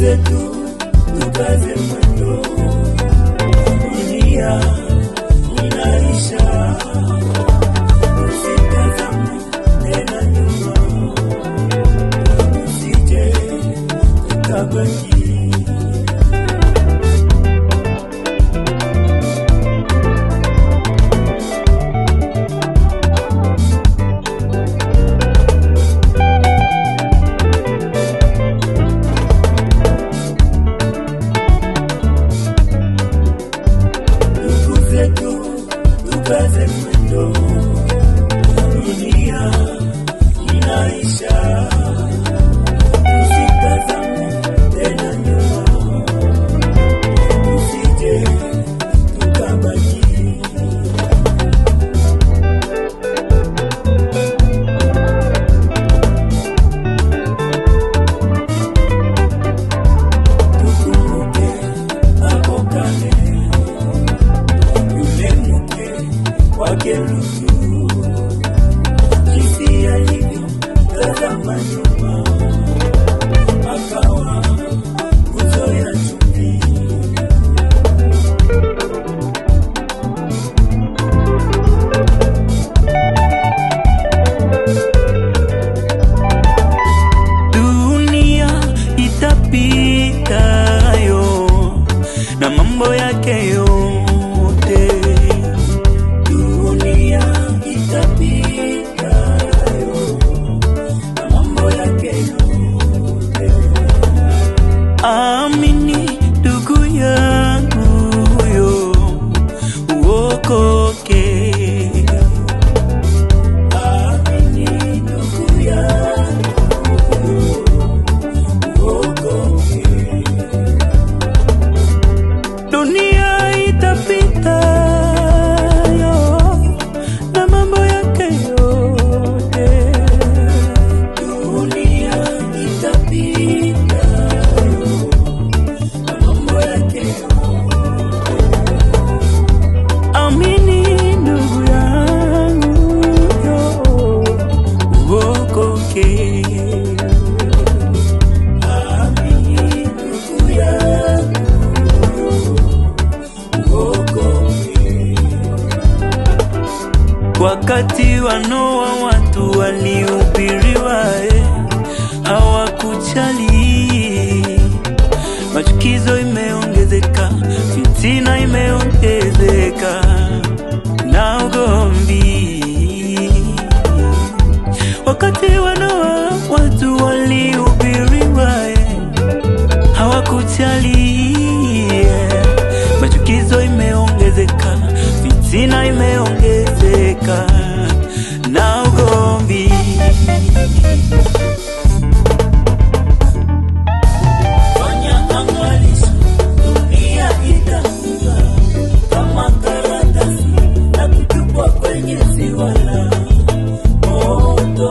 zetu tukaze mwendo, dunia inaisha, usitazame tena nyuma, usije tukabaki. Tukaze mwendo, dunia inaisha, usitazame tena nyuma, usije tukabaki. Tukumbuke hapo kale wake Lutu, jinsi alivyo tazama nyuma, akawa nguzo ya chumvi. Dunia itapita yo na mambo yake yote, amini ndugu yangu yo uokoke. Amini ndugu yangu uokoke. Dunia itapita yo na mambo yake yote. Dunia itapita na mambo yake yote. Amini ndugu yangu yo uokoke. Amini ndugu yangu uokoke. Wakati wa Noa watu walihubiriwa, hawakujali. Machukizo imeongezeka, fitina imeongezeka na ugomvi. Wakati wa Noa watu walihubiriwa, hawakujali. Machukizo imeongezeka, fitina imeongezeka na ugomvi. Fanya angalisho, dunia itakuwa kama karatasi na kutupwa kwenye ziwa la moto.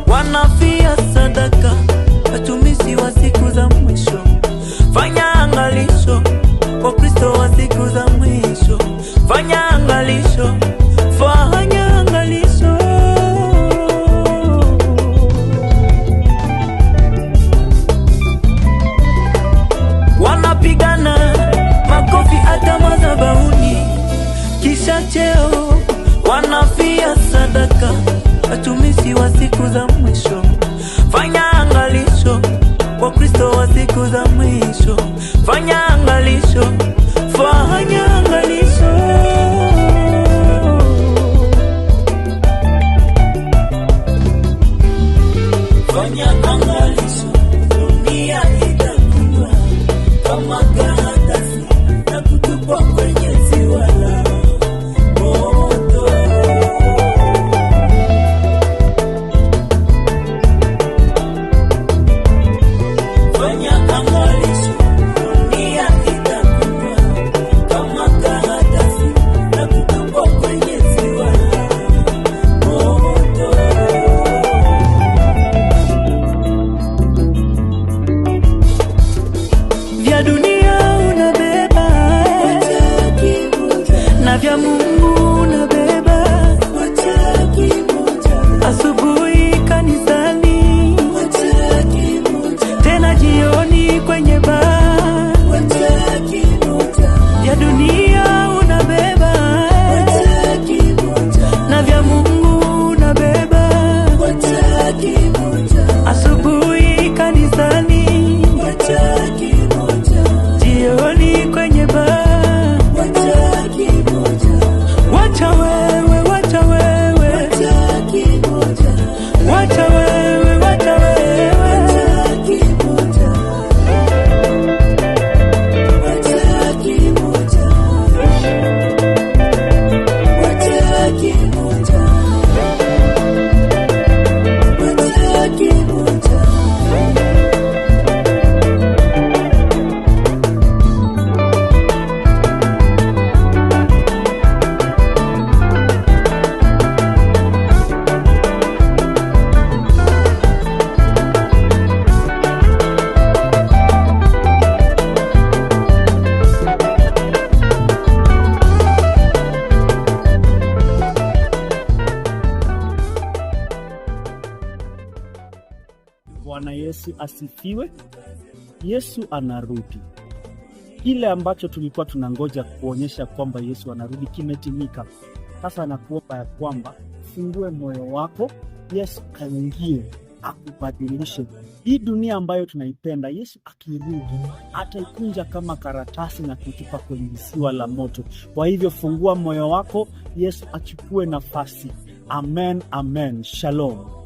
Wanafia sadaka, watumishi wa siku za mwisho. Fanya angalisho kwa Kristo wa siku za mwisho. Fanya angalisho, fanya angalisho. Wanapigana makofi hata madhabahuni, kisha cheo. Wanafia sadaka, watumishi wa siku za mwisho. Fanya angalisho kwa Kristo wa siku za mwisho. Fanya angalisho, fanya angalisho. Fanya angalisho, dunia itakuwa kama Bwana Yesu asifiwe. Yesu anarudi. Kile ambacho tulikuwa tunangoja kuonyesha kwamba Yesu anarudi kimetimika. Sasa nakuomba ya kwamba fungue moyo wako, Yesu kaingie akubadilishe. Hii dunia ambayo tunaipenda, Yesu akirudi ataikunja kama karatasi na kutupa kwenye ziwa la moto. Kwa hivyo fungua moyo wako, Yesu achukue nafasi. Amen, amen. Shalom.